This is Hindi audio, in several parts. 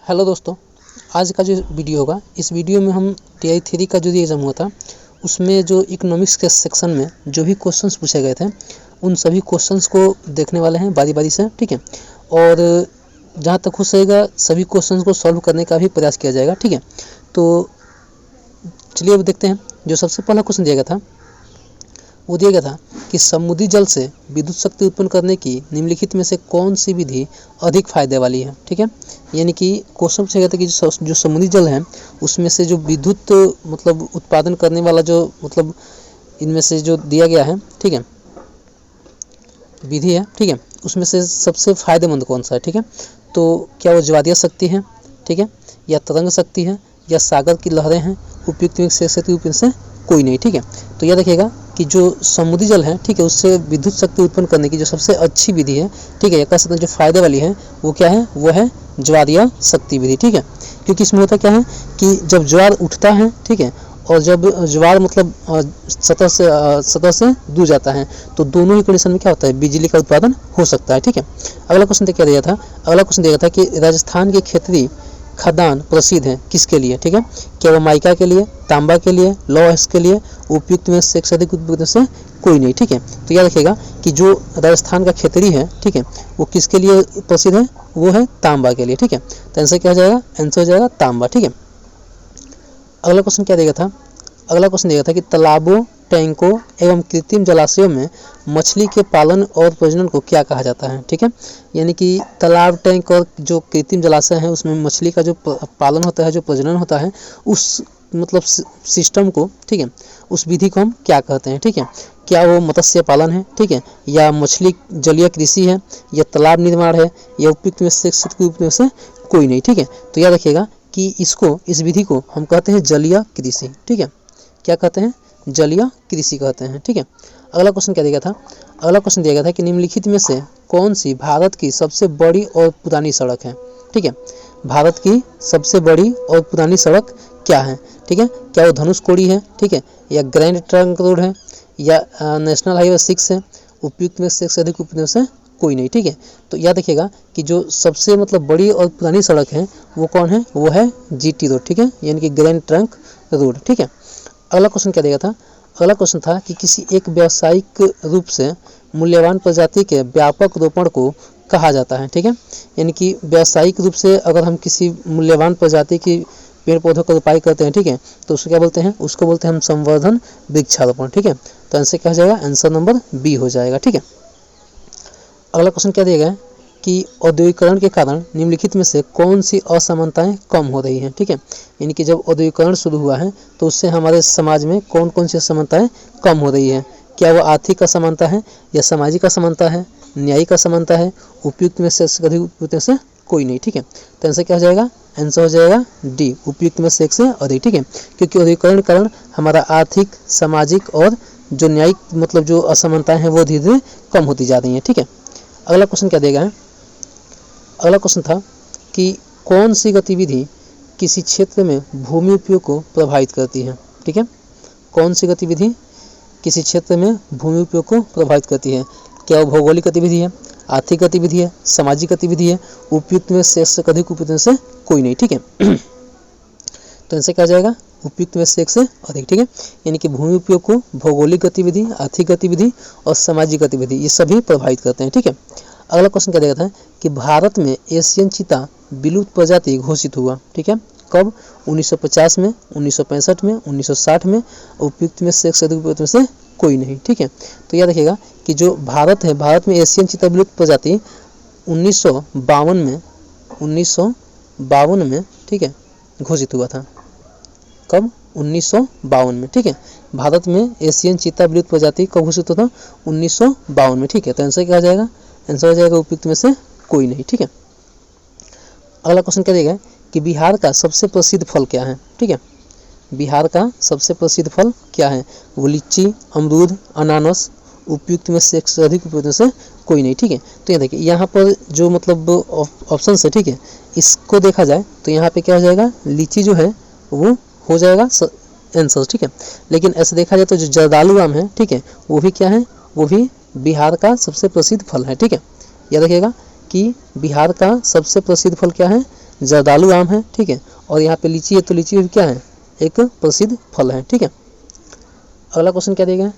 हेलो दोस्तों, आज का जो वीडियो होगा इस वीडियो में हम TI 3 का जो एग्ज़ाम हुआ था उसमें जो इकोनॉमिक्स के सेक्शन में जो भी क्वेश्चंस पूछे गए थे उन सभी क्वेश्चंस को देखने वाले हैं बारी बारी से, ठीक है। और जहाँ तक हो सकेगा सभी क्वेश्चंस को सॉल्व करने का भी प्रयास किया जाएगा, ठीक है। तो चलिए अब देखते हैं। जो सबसे पहला क्वेश्चन दिया गया था वो दिया गया था कि समुद्री जल से विद्युत शक्ति उत्पन्न करने की निम्नलिखित में से कौन सी विधि अधिक फायदे वाली है, ठीक है। यानी कि क्वेश्चन पूछा गया था कि जो समुद्री जल है उसमें से जो विद्युत मतलब उत्पादन करने वाला जो मतलब इनमें से जो दिया गया है, ठीक है, विधि है, ठीक है, उसमें से सबसे फायदेमंद कौन सा है, ठीक है। तो क्या वो ज्वारीय शक्ति है, ठीक है, या तरंग शक्ति है, या सागर की लहरें हैं, उपयुक्त में से कोई नहीं, ठीक है। तो यह देखिएगा कि जो समुद्री जल है, ठीक है, उससे विद्युत शक्ति उत्पन्न करने की जो सबसे अच्छी विधि है, ठीक है, या कह सकते हैं जो फायदे वाली है वो क्या है, वो है ज्वारीय शक्ति विधि, ठीक है। क्योंकि इसमें होता क्या है कि जब ज्वार उठता है, ठीक है, और जब ज्वार मतलब सतह से दूर जाता है तो दोनों ही कंडीशन में क्या होता है, बिजली का उत्पादन हो सकता है, ठीक है। अगला क्वेश्चन क्या दिया था, अगला क्वेश्चन दिया था कि राजस्थान के क्षेत्रीय खदान प्रसिद्ध है किसके लिए, ठीक है। क्या वो माइका के लिए, तांबा के लिए, लौह के लिए, उपयुक्त में से अधिक उपयुक्त से कोई नहीं, ठीक है। तो याद रखिएगा कि जो राजस्थान का क्षेत्रीय है, ठीक है, वो किसके लिए प्रसिद्ध है, वो है तांबा के लिए, ठीक है। तो आंसर क्या हो जाएगा, आंसर हो जाएगा तांबा, ठीक है। अगला क्वेश्चन क्या दिया था, अगला क्वेश्चन दिया था कि तालाबों, टैंकों एवं कृत्रिम जलाशयों में मछली के पालन और प्रजनन को क्या कहा जाता है, ठीक है। यानी कि तालाब, टैंक और जो कृत्रिम जलाशय हैं उसमें मछली का जो पालन होता है, जो प्रजनन होता है, उस मतलब सिस्टम को, ठीक है, उस विधि को हम क्या कहते हैं, ठीक है। क्या वो मत्स्य पालन है, ठीक है, या मछली जलीय कृषि है, या तालाब निर्माण है, या उपयुक्त में से कोई नहीं, ठीक है। तो याद रखिएगा कि इसको, इस विधि को हम कहते हैं जलीय कृषि, ठीक है। क्या कहते हैं, जलीय कृषि कहते हैं, ठीक है। अगला क्वेश्चन क्या दिया था, अगला क्वेश्चन दिया गया था कि निम्नलिखित में से कौन सी भारत की सबसे बड़ी और पुरानी सड़क है, ठीक है। भारत की सबसे बड़ी और पुरानी सड़क क्या है, ठीक है। क्या वो धनुषकोडी है, ठीक है, या ग्रैंड ट्रंक रोड है, या नेशनल हाईवे 6 है, उपयुक्त में से अधिक उपयुक्त से कोई नहीं, ठीक है। तो याद रखिएगा कि जो सबसे मतलब बड़ी और पुरानी सड़क है वो कौन है, वो है GT रोड, ठीक है, यानी कि ग्रैंड ट्रंक रोड, ठीक है। अगला क्वेश्चन क्या देगा था, अगला क्वेश्चन था कि किसी एक व्यावसायिक रूप से मूल्यवान प्रजाति के व्यापक रोपण को कहा जाता है, ठीक है। यानी कि व्यावसायिक रूप से अगर हम किसी मूल्यवान प्रजाति की पेड़ पौधों का रोपाई करते हैं, ठीक है, तो उसको क्या बोलते हैं, उसको बोलते हैं हम संवर्धन वृक्षारोपण, ठीक है। तो आंसर क्या हो जाएगा, आंसर नंबर बी हो जाएगा, ठीक है। अगला क्वेश्चन क्या दिया गया है कि औद्योगिकरण के कारण निम्नलिखित में से कौन सी असमानताएं कम हो रही हैं, ठीक है। यानी कि जब औद्योगिकरण शुरू हुआ है तो उससे हमारे समाज में कौन कौन सी असमानताएं कम हो रही है। क्या वो आर्थिक असमानता है, या सामाजिक असमानता है, न्यायिक असमानता है, उपयुक्त में से अधिक उपयुक्त से कोई नहीं, ठीक है। तो आंसर क्या हो जाएगा, आंसर हो जाएगा डी, उपयुक्त में से एक से अधिक, ठीक है। क्योंकि औद्योगिकरण के कारण हमारा आर्थिक, सामाजिक और जो न्यायिक मतलब जो असमानताएं हैं वो धीरे धीरे कम होती जा रही हैं, ठीक है। अगला क्वेश्चन क्या देगा है, अगला क्वेश्चन था कि कौन सी गतिविधि किसी क्षेत्र में भूमि उपयोग को प्रभावित करती है, ठीक है। कौन सी गतिविधि किसी क्षेत्र में भूमि उपयोग को प्रभावित करती है। क्या वो भौगोलिक गतिविधि है, आर्थिक गतिविधि है, सामाजिक गतिविधि है, उपयुक्त में से अधिक उपयुक्त से कोई नहीं, ठीक है। तो इनसे क्या जाएगा, उपयुक्त में से एक से अधिक, ठीक है। यानी कि भूमि उपयोग को भौगोलिक गतिविधि, आर्थिक गतिविधि और सामाजिक गतिविधि ये सभी प्रभावित करते हैं, ठीक है। अगला क्वेश्चन क्या देगा था कि भारत में एशियन चीता विलुप्त प्रजाति घोषित हुआ, ठीक है, कब, 1950 में, 1965 में, 1960 में, उपयुक्त में से अधिक उपयुक्त में से कोई नहीं, ठीक है। तो याद रखिएगा कि जो भारत है, भारत में एशियन चीता विलुप्त प्रजाति 1952 में, ठीक है, घोषित हुआ था। कब, 1952 में, ठीक है। भारत में एशियन चीता विलुप्त प्रजाति कब घोषित हुआ था, 1952 में, ठीक है। तो आंसर क्या हो जाएगा, आंसर हो जाएगा उपयुक्त में से कोई नहीं, ठीक है। अगला क्वेश्चन क्या देगा कि बिहार का सबसे प्रसिद्ध फल क्या है, ठीक है। बिहार का सबसे प्रसिद्ध फल क्या है, वो लीची, अमरूद, अनानास, उपयुक्त में से अधिक उपयुक्त में से कोई नहीं, ठीक है। तो ये देखिए यहाँ पर जो मतलब ऑप्शन है, ठीक है, इसको देखा जाए तो यहाँ पे क्या हो जाएगा, लीची जो है वो हो जाएगा आंसर, ठीक है। लेकिन ऐसे देखा जाए तो जो जर्दालू आम है, ठीक है, वो भी क्या है, वो भी बिहार का सबसे प्रसिद्ध फल है, ठीक है। याद रखिएगा कि बिहार का सबसे प्रसिद्ध फल क्या है, जर्दालू आम है, ठीक है। और यहाँ पे लीची है, तो लीची भी क्या है, एक प्रसिद्ध फल है, ठीक है। अगला क्वेश्चन क्या दिया गया है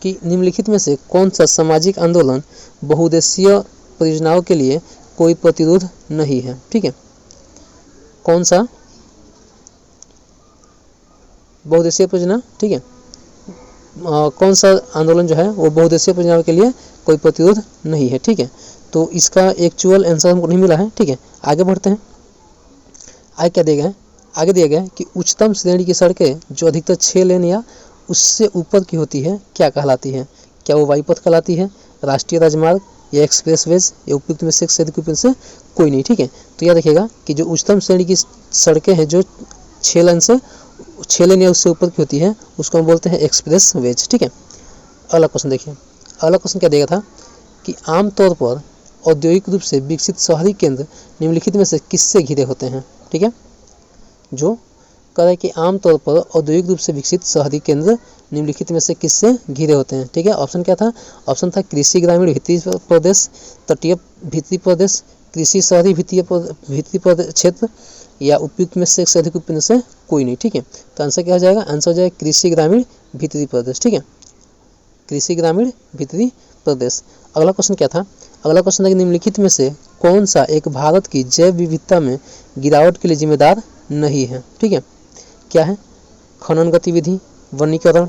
कि निम्नलिखित में से कौन सा सामाजिक आंदोलन बहुउद्देशीय परियोजनाओं के लिए कोई प्रतिरोध नहीं है, ठीक है। कौन सा बहुउद्देशीय परियोजना, ठीक है, कौन सा आंदोलन जो है वो बहुउद्देशीय परियोजनाओं के लिए कोई प्रतिरोध नहीं है, ठीक है। तो इसका एक्चुअल आंसर हमको नहीं मिला है, ठीक है। आगे बढ़ते हैं। आगे क्या दिया गया है, आगे दिया गया है कि उच्चतम श्रेणी की सड़कें जो अधिकतर 6 लेन या उससे ऊपर की होती है क्या कहलाती है? क्या वो वायुपथ कहलाती है, राष्ट्रीय राजमार्ग या एक्सप्रेसवेज, या उपयुक्त में से एक से अधिक उपयुक्त से कोई नहीं, ठीक है। तो यह देखिएगा कि जो उच्चतम श्रेणी की सड़कें हैं जो 6 लेन या उससे ऊपर की होती है उसको हम बोलते हैं एक्सप्रेसवेज, ठीक है। अगला क्वेश्चन देखिए। अगला क्वेश्चन क्या देगा था कि आमतौर पर औद्योगिक रूप से विकसित शहरी केंद्र निम्नलिखित में से किससे घिरे होते हैं, ठीक है। जो कह रहा है कि आमतौर पर औद्योगिक रूप से विकसित शहरी केंद्र निम्नलिखित में से किससे घिरे होते हैं, ठीक है। ऑप्शन क्या था, ऑप्शन था कृषि ग्रामीण भीतरी प्रदेश, तटीय भीतरी प्रदेश, कृषि शहरी भीतरी क्षेत्र, या उपयुक्त में से एक से अधिक उपयुक्त में से कोई नहीं, ठीक है। तो आंसर क्या हो जाएगा, आंसर हो जाएगा कृषि ग्रामीण भीतरी प्रदेश, ठीक है, कृषि ग्रामीण भीतरी प्रदेश। अगला क्वेश्चन क्या था, अगला क्वेश्चन था कि निम्नलिखित में से कौन सा एक भारत की जैव विविधता में गिरावट के लिए जिम्मेदार नहीं है, ठीक है। क्या है, खनन गतिविधि, वनीकरण,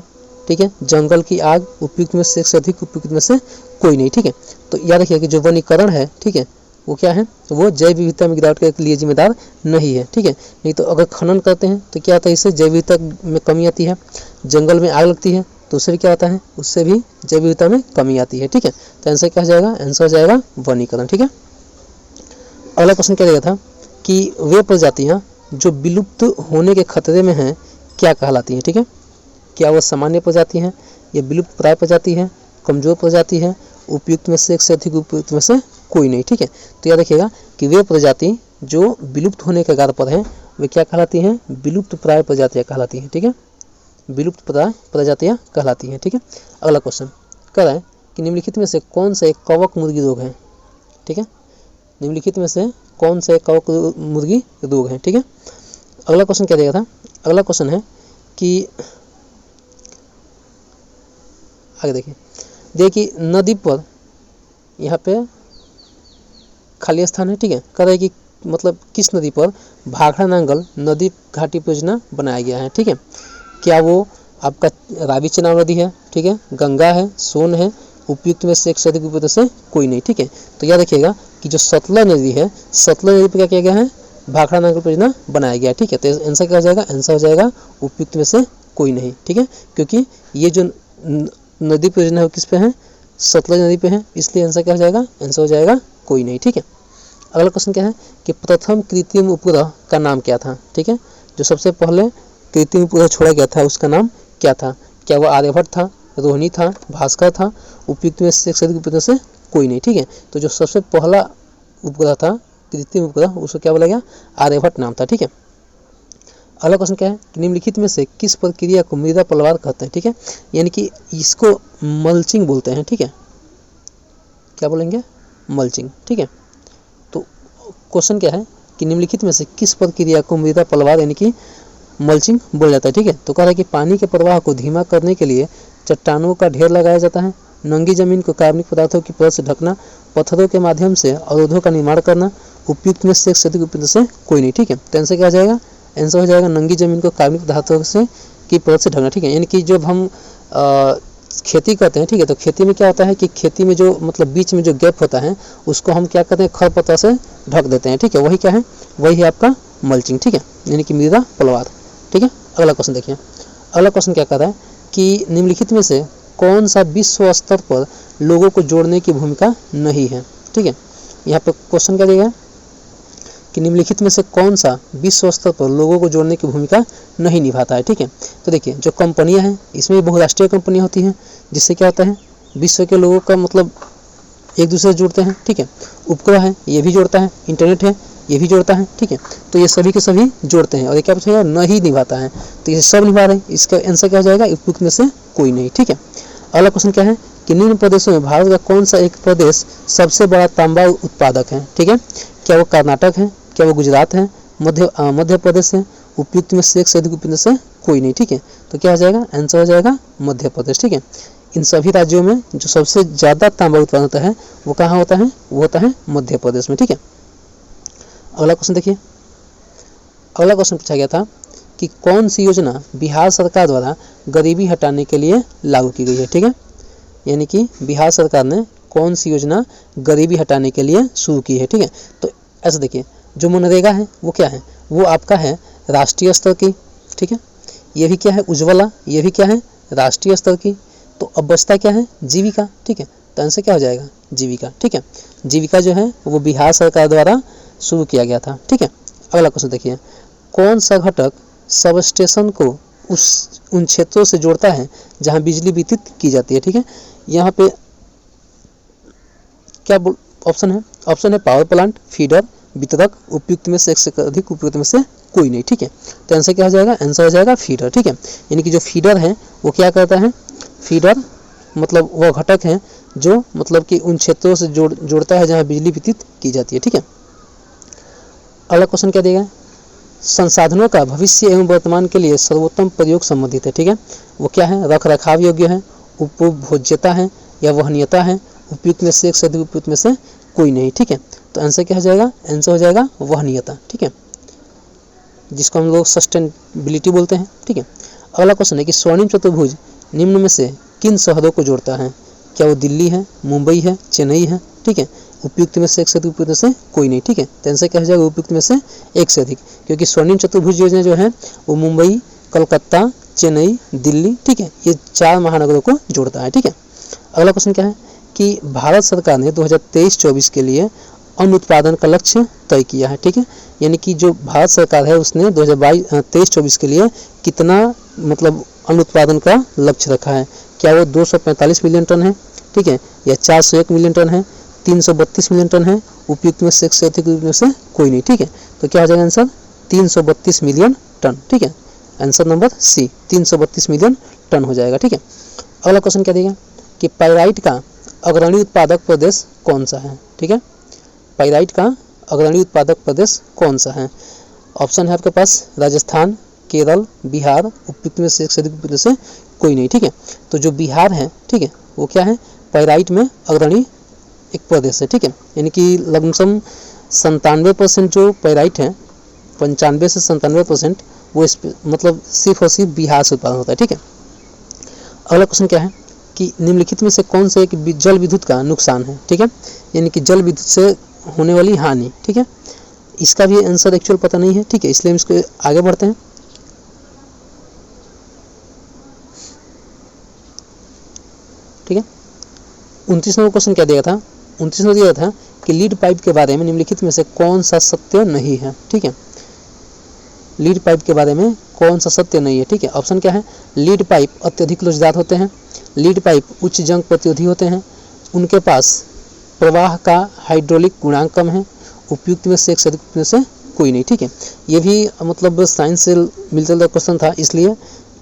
ठीक है, जंगल की आग, उपयुक्त में से एक से अधिक उपयुक्त में से कोई नहीं, ठीक है। तो याद रखिए कि जो वनीकरण है, ठीक है, वो क्या है, वो जैव विविधता में गिरावट के लिए जिम्मेदार नहीं है, ठीक है। नहीं तो अगर खनन करते हैं तो क्या होता है, इससे जैव विविधता में कमी आती है, जंगल में आग लगती है तो उससे भी क्या होता है, उससे भी जैव विविधता में कमी आती है, ठीक है। तो आंसर क्या हो जाएगा, आंसर हो जाएगा वनीकरण, ठीक है। अगला क्वेश्चन क्या दिया था कि वे प्रजातियां जो विलुप्त होने के खतरे में हैं क्या कहलाती हैं, ठीक है। क्या वो सामान्य प्रजाति हैं, या विलुप्त प्राय प्रजाति है, कमजोर प्रजाति है, उपयुक्त में से एक से अधिक उपयुक्त में से कोई नहीं, ठीक है। तो याद रखिएगा कि वे प्रजाति जो विलुप्त होने के कगार पर हैं वे क्या कहलाती हैं, विलुप्त प्राय प्रजातियां कहलाती हैं, ठीक है, विलुप्त प्राय प्रजातियां कहलाती हैं, ठीक है। अगला क्वेश्चन कह रहा है कि निम्नलिखित में से कौन सा एक कवक मुर्गी रोग है, ठीक है, निम्नलिखित में से कौन सा एक कवक मुर्गी रोग है, ठीक है। अगला क्वेश्चन क्या देगा था, अगला क्वेश्चन है कि आगे देखिए नदी पर यहाँ पे खाली स्थान है, ठीक है। कह रहा है कि मतलब किस नदी पर भाखड़ा नांगल नदी घाटी परियोजना बनाया गया है, ठीक है। क्या वो आपका रावी चेनाब नदी है, ठीक है, गंगा है, सोन है, उपयुक्त में से एक से अधिक उपयुक्त से कोई नहीं, ठीक है। तो याद रखिएगा कि जो सतलज नदी है, सतलज नदी पर क्या किया गया है, भाखड़ा नांगल परियोजना बनाया गया है, ठीक है। तो आंसर क्या हो जाएगा, आंसर हो जाएगा उपयुक्त में से कोई नहीं, ठीक है, क्योंकि ये जो नदी परियोजना है किस पे है, सतलज नदी पे है, इसलिए आंसर क्या हो जाएगा, आंसर हो जाएगा कोई नहीं, ठीक है। अगला क्वेश्चन क्या है कि प्रथम कृत्रिम उपग्रह का नाम क्या था, ठीक है। जो सबसे पहले कृत्रिम उपग्रह छोड़ा गया था उसका नाम क्या था, क्या वो आर्यभट्ट था, रोहिणी था, भास्कर था, उपयुक्त में से एक से अधिक उपयुक्त से कोई नहीं, ठीक है। तो जो सबसे पहला उपग्रह था कृत्रिम उपग्रह उसको क्या बोला गया, आर्यभट्ट नाम था, ठीक है। अगला क्वेश्चन क्या है कि निम्नलिखित में से किस प्रक्रिया को मृदा पलवार कहते हैं, ठीक है, यानी कि इसको मल्चिंग बोलते हैं, ठीक है, क्या बोलेंगे, मल्चिंग, ठीक है। तो क्वेश्चन क्या है कि निम्नलिखित में से किस प्रक्रिया को मृदा पलवार यानी कि मल्चिंग बोला जाता है, ठीक है। तो कह रहा है कि पानी के प्रवाह को धीमा करने के लिए चट्टानों का ढेर लगाया जाता है, नंगी जमीन को कार्बनिक पदार्थों की परत से ढकना, पत्थरों के माध्यम से अवरोधों का निर्माण करना, उपयुक्त में से एक से अधिक उपयुक्त से कोई नहीं, ठीक है। तो आंसर क्या हो जाएगा, आंसर हो जाएगा नंगी जमीन को कार्बनिक पदार्थों से की परत से ढकना, ठीक है। यानी कि जब हम खेती करते हैं, ठीक है, तो खेती में क्या होता है कि खेती में जो मतलब बीच में जो गैप होता है उसको हम क्या करते हैं, खरपतवार से ढक देते हैं, ठीक है, वही क्या है, वही है आपका मल्चिंग, ठीक है, यानी कि मृदा पलवार, ठीक है। अगला क्वेश्चन देखिए, अगला क्वेश्चन क्या कर रहा है कि निम्नलिखित में से कौन सा विश्व स्तर पर लोगों को जोड़ने की भूमिका नहीं है, ठीक है। यहाँ पे क्वेश्चन क्या देगा कि निम्नलिखित में से कौन सा विश्व स्तर पर लोगों को जोड़ने की भूमिका नहीं निभाता है, ठीक है। तो देखिए जो कंपनियां हैं इसमें बहुराष्ट्रीय कंपनियां होती हैं, जिससे क्या होता है, विश्व के लोगों का मतलब एक दूसरे से जुड़ते हैं, ठीक है। उपग्रह है ये भी जोड़ता है, इंटरनेट है ये भी जोड़ता है, ठीक है। तो ये सभी के सभी जोड़ते हैं, और ये क्या पूछेगा, नहीं निभाता है, तो ये सब निभा रहे हैं, इसका आंसर क्या हो जाएगा, उपयुक्त में से कोई नहीं, ठीक है। अगला क्वेश्चन क्या है कि निम्न प्रदेशों में भारत का कौन सा एक प्रदेश सबसे बड़ा तांबा उत्पादक है, ठीक है। क्या वो कर्नाटक है, क्या वो गुजरात है, मध्य प्रदेश है, उपयुक्त में से एक से अधिक उपयुक्त में से कोई नहीं। ठीक है, तो क्या हो जाएगा, आंसर हो जाएगा मध्य प्रदेश। ठीक है, इन सभी राज्यों में जो सबसे ज़्यादा तांबा उत्पादन होता है वो कहाँ होता है, वो होता है मध्य प्रदेश में। ठीक है, अगला क्वेश्चन देखिए। अगला क्वेश्चन पूछा गया था कि कौन सी योजना बिहार सरकार द्वारा गरीबी हटाने के लिए लागू की गई है। ठीक है, यानी कि बिहार सरकार ने कौन सी योजना गरीबी हटाने के लिए शुरू की है। ठीक है, तो ऐसा देखिए, जो मनरेगा है वो क्या है, वो आपका है राष्ट्रीय स्तर की। ठीक है, ये भी क्या है, उज्ज्वला, ये भी क्या है, राष्ट्रीय स्तर की। तो अब बचता क्या है, जीविका। ठीक है, तो आंसर क्या हो जाएगा, जीविका। ठीक है, जीविका जो है वो बिहार सरकार द्वारा शुरू किया गया था। ठीक है, अगला क्वेश्चन देखिए, कौन सा घटक सब स्टेशन को उन क्षेत्रों से जोड़ता है जहां बिजली वितरित की जाती है। ठीक है, यहाँ पे क्या ऑप्शन है, ऑप्शन है पावर प्लांट, फीडर, वितरक, उपयुक्त में से एक से अधिक, उपयुक्त में से कोई नहीं। ठीक है, तो आंसर क्या हो जाएगा, आंसर हो जाएगा फीडर। ठीक है, यानी कि जो फीडर है वो क्या करता है, फीडर मतलब वह घटक है जो मतलब कि उन क्षेत्रों से जोड़ता है जहां बिजली वितरित की जाती है। ठीक है, अगला क्वेश्चन क्या देगा, संसाधनों का भविष्य एवं वर्तमान के लिए सर्वोत्तम प्रयोग संबंधित है। ठीक है, वो क्या है, रख रखाव योग्य है, उपभोज्यता है या वहनीयता है, उपयुक्त में से एक से अधिक, उपयुक्त में से कोई नहीं। ठीक है, तो आंसर क्या हो जाएगा, आंसर हो जाएगा वहनीयता। ठीक है, जिसको हम लोग सस्टेनेबिलिटी बोलते हैं। ठीक है, अगला क्वेश्चन है कि स्वर्णिम चतुर्भुज निम्न में से किन शहरों को जोड़ता है, क्या वो दिल्ली है, मुंबई है, चेन्नई है। ठीक है, उपयुक्त में से एक से अधिक, उपयुक्त में से कोई नहीं। ठीक है, तो आंसर क्या हो जाएगा, उपयुक्त में से एक से अधिक, क्योंकि स्वर्णिम चतुर्भुज योजना जो है वो मुंबई, कलकत्ता, चेन्नई, दिल्ली, ठीक है, ये 4 महानगरों को जोड़ता है। ठीक है, अगला क्वेश्चन क्या है कि भारत सरकार ने 2023-24 के लिए अन्न उत्पादन का लक्ष्य तय किया है। ठीक है, यानी कि जो भारत सरकार है उसने 2023-24 के लिए कितना मतलब अन्न उत्पादन का लक्ष्य रखा है, क्या वो 245 मिलियन टन है, ठीक है, या 401 मिलियन टन है, 332 मिलियन टन है, उपयुक्त में से एक से अधिक, उपयुक्त में से कोई नहीं। ठीक है, तो क्या हो जाएगा आंसर, 332 मिलियन टन। ठीक है, answer number C, 332 million ton हो जाएगा। ठीक है, अगला क्वेश्चन क्या देगा कि पाइराइट का अग्रणी उत्पादक प्रदेश कौन सा है। ठीक है, पाइराइट का अग्रणी उत्पादक प्रदेश कौन सा है, ऑप्शन है आपके पास राजस्थान, केरल, बिहार, उपयुक्त में से एक से अधिक, उपयुक्त में से कोई नहीं। ठीक है, तो जो बिहार है, ठीक है, वो क्या है, पाइराइट में अग्रणी एक प्रदेश है। ठीक है, यानी कि लगभग 97% जो पाइराइट है, 95 से 97% वो मतलब सिर्फ और सिर्फ बिहार से उत्पादन होता है। ठीक है, अगला क्वेश्चन क्या है कि निम्नलिखित में से कौन से एक जल विद्युत का नुकसान है। ठीक है, यानी कि जल विद्युत से होने वाली हानि। ठीक है, इसका भी आंसर एक्चुअल पता नहीं है। ठीक है, इसलिए हम इसको आगे बढ़ते हैं। ठीक है, 29वां क्वेश्चन क्या दिया था, 29वां दिया था कि लीड पाइप के बारे में निम्नलिखित में से कौन सा सत्य नहीं है। ठीक है, लीड पाइप के बारे में कौन सा सत्य नहीं है। ठीक है, ऑप्शन क्या है, लीड पाइप अत्यधिक लोचदार होते हैं, लीड पाइप उच्च जंग प्रतिरोधी होते हैं, उनके पास प्रवाह का हाइड्रोलिक गुणांक कम है, उपयुक्त में से एक से अधिक में से कोई नहीं। ठीक है, ये भी मतलब साइंस से मिलता जुलता क्वेश्चन था, इसलिए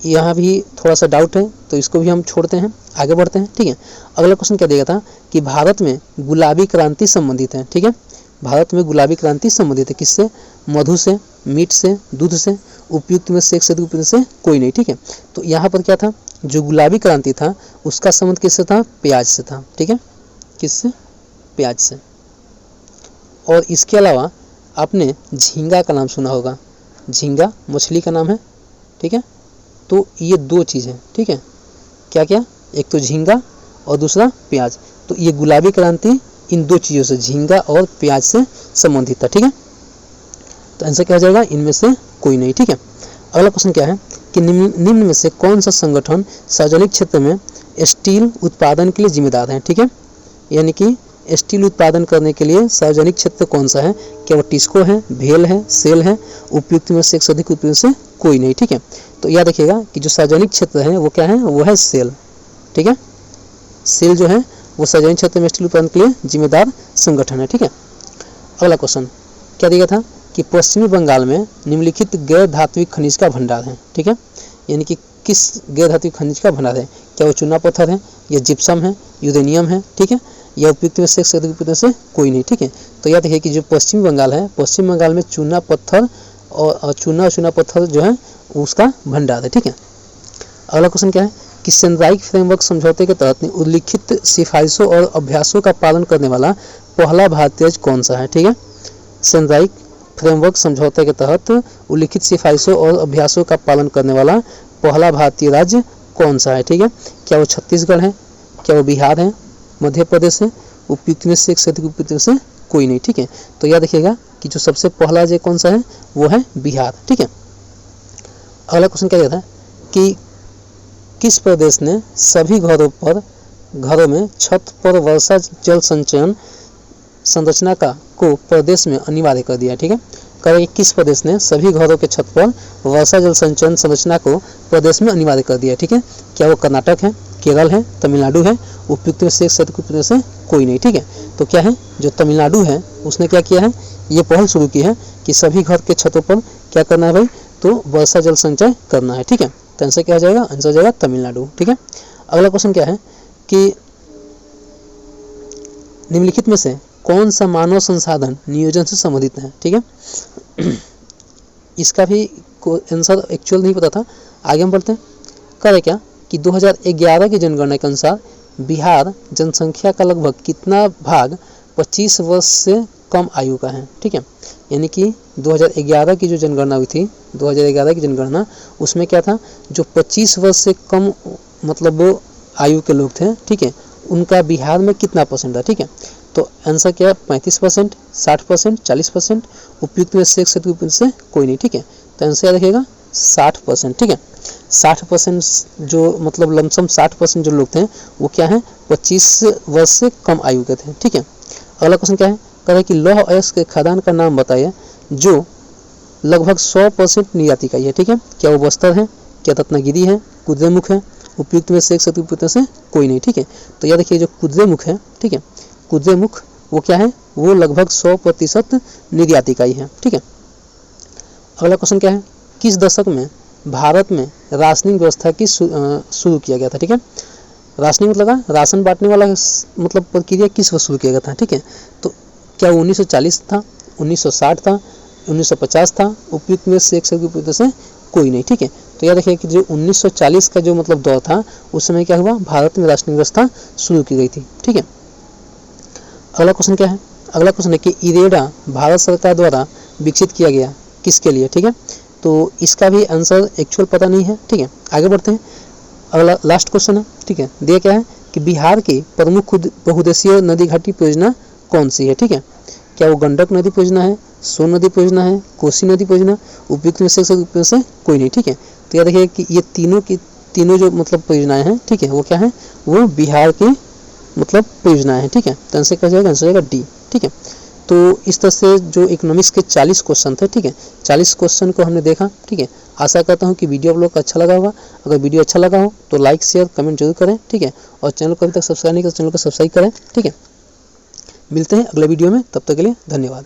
यहाँ भी थोड़ा सा डाउट है, तो इसको भी हम छोड़ते हैं, आगे बढ़ते हैं। ठीक है, अगला क्वेश्चन क्या देगा था कि भारत में गुलाबी क्रांति संबंधित है। ठीक है, भारत में गुलाबी क्रांति संबंधित है किससे, मधु से, मीट से, दूध से, उपयुक्त में से एक से अधिक, उपयुक्त में से कोई नहीं। ठीक है, तो यहाँ पर क्या था, जो गुलाबी क्रांति था उसका संबंध किससे था, प्याज से था। ठीक है, किससे, प्याज से। और इसके अलावा आपने झींगा का नाम सुना होगा, झींगा मछली का नाम है। ठीक है, तो ये 2 चीज़ है। ठीक है, क्या क्या, एक तो झींगा और दूसरा प्याज, तो ये गुलाबी क्रांति इन 2 चीज़ों से, झींगा और प्याज से संबंधित था। ठीक है, तो आंसर क्या हो जाएगा, इनमें से कोई नहीं। ठीक है, अगला क्वेश्चन क्या है कि निम्न में से कौन सा संगठन सार्वजनिक क्षेत्र में स्टील उत्पादन के लिए जिम्मेदार है। ठीक है, यानी कि स्टील उत्पादन करने के लिए सार्वजनिक क्षेत्र कौन सा है, क्या वो टिस्को है, भेल है, सेल है, उपयुक्त में से एक से अधिक, उपयुक्त में से कोई नहीं। ठीक है, तो याद रखिएगा कि जो सार्वजनिक क्षेत्र है वो क्या है, वो है सेल। ठीक है, सेल जो है वो सार्वजनिक क्षेत्र में स्टील उत्पादन के लिए जिम्मेदार संगठन है। ठीक है, अगला क्वेश्चन क्या दिया था कि पश्चिमी बंगाल में निम्नलिखित गैर धात्विक खनिज का भंडार है। ठीक है, यानी कि किस गैर धात्विक खनिज का भंडार है, क्या वो चूना पत्थर है, या जिप्सम है, यूरेनियम है, ठीक है, या उपयुक्त में से एक से अधिक उपयुक्त में से कोई नहीं। ठीक है, तो यह देखिए कि जो पश्चिम बंगाल है, पश्चिम बंगाल में चूना पत्थर और चूना पत्थर जो है उसका भंडार है। ठीक है, अगला क्वेश्चन क्या है कि सेंड्राइक फ्रेमवर्क समझौते के तहत उल्लिखित सिफारिशों और अभ्यासों का पालन करने वाला पहला भारतीय राज्य कौन सा है। ठीक है, सेंड्राइक फ्रेमवर्क समझौते के तहत उल्लिखित सिफारिशों और अभ्यासों का पालन करने वाला पहला भारतीय राज्य कौन सा है। ठीक है, क्या वो छत्तीसगढ़ है, क्या वो बिहार है, मध्य प्रदेश है, उपयुक्त में से एक से अधिक उपयुक्त में से कोई नहीं। ठीक है, तो यह देखिएगा कि जो सबसे पहला राज्य कौन सा है वो है बिहार। ठीक है, अगला क्वेश्चन क्या कहता है कि किस प्रदेश ने सभी घरों में छत पर वर्षा जल संचयन संरचना को प्रदेश में अनिवार्य कर दिया। ठीक है, करें किस प्रदेश ने सभी घरों के छत पर वर्षा जल संचयन संरचना को प्रदेश में अनिवार्य कर दिया। ठीक है, क्या वो कर्नाटक है, केरल है, तमिलनाडु है, उपयुक्त में से एक से अधिक उपयुक्त में से कोई नहीं। ठीक है, तो क्या है जो तमिलनाडु है उसने क्या किया है, ये पहल शुरू की है कि सभी घर के छतों पर क्या करना है भाई, तो वर्षा जल संचय करना है। ठीक है, तो आंसर क्या हो जाएगा, आंसर हो जाएगा तमिलनाडु। ठीक है, अगला क्वेश्चन क्या है कि निम्नलिखित में से कौन सा मानव संसाधन नियोजन से संबंधित है। ठीक है, इसका भी आंसर एक्चुअल नहीं पता था, आगे हम बढ़ते हैं। करें क्या कि 2011 की जनगणना के अनुसार बिहार जनसंख्या का लगभग कितना भाग 25 वर्ष से कम आयु का है। ठीक है, यानी कि 2011 की जो जनगणना हुई थी, 2011 की जनगणना उसमें क्या था, जो 25 वर्ष से कम मतलब वो आयु के लोग थे, ठीक है, उनका बिहार में कितना परसेंट था। ठीक है, तो आंसर क्या है 35%, 60%, 40%, उपयुक्त में से एक से उपयुक्त से कोई नहीं। ठीक है, तो आंसर क्या रखेगा 60%। ठीक है, 60% जो मतलब लमसम 60% जो लोग थे वो क्या है 25 वर्ष से कम आयु के थे। ठीक है, अगला क्वेश्चन क्या है, कह रहा है कि लौह अयस्क के खदान का नाम बताइए जो लगभग 100% निर्यात इकाई है। ठीक है, क्या वो बस्तर है, क्या रत्नागिरी है, कुद्रेमुख है, उपयुक्त में से एक से उपयुक्त से कोई नहीं। ठीक है, तो यह देखिए जो कुद्रेमुख है, ठीक है, कुद्रेमुख वो क्या है, वो लगभग 100% निर्यात इकाई है। ठीक है, अगला क्वेश्चन क्या है, किस दशक में भारत में राशनिंग व्यवस्था की शुरू किया गया था। ठीक है, राशनिंग मतलब राशन बांटने वाला मतलब प्रक्रिया किस वर्ष शुरू किया गया था। ठीक है, तो क्या वो 1940 था, 1960 था, 1950 था, उपयुक्त में से एक से उपयुक्त से कोई नहीं। ठीक है, तो यह देखिए कि जो 1940 का जो मतलब दौर था उस समय क्या हुआ, भारत में राशनिंग व्यवस्था शुरू की गई थी। ठीक है, अगला क्वेश्चन क्या है, अगला क्वेश्चन है कि इरेडा भारत सरकार द्वारा विकसित किया गया किसके लिए। ठीक है, तो इसका भी आंसर एक्चुअल पता नहीं है। ठीक है, आगे बढ़ते हैं, अगला लास्ट क्वेश्चन है। ठीक है, दिया क्या है कि बिहार की प्रमुख बहुउद्देशीय नदी घाटी परियोजना कौन सी है। ठीक है, क्या वो गंडक नदी परियोजना है, सोन नदी परियोजना है, कोसी नदी परियोजना, उपयुक्त में से कोई नहीं। ठीक है, तो यह देखिए कि ये तीनों जो मतलब परियोजनाएं हैं, ठीक है, वो क्या है, वो बिहार की मतलब परियोजनाएं हैं। ठीक है, तो आंसर क्या जाएगा, आंसर जाएगा डी। ठीक है, तो इस तरह से जो इकोनॉमिक्स के 40 क्वेश्चन थे, ठीक है, 40 क्वेश्चन को हमने देखा। ठीक है, आशा करता हूँ कि वीडियो आप लोग को अच्छा लगा होगा। अगर वीडियो अच्छा लगा हो तो लाइक शेयर कमेंट जरूर करें। ठीक है, और चैनल को अभी तक सब्सक्राइब नहीं किया तो चैनल को सब्सक्राइब करें। ठीक है, मिलते हैं अगले वीडियो में, तब तक के लिए धन्यवाद।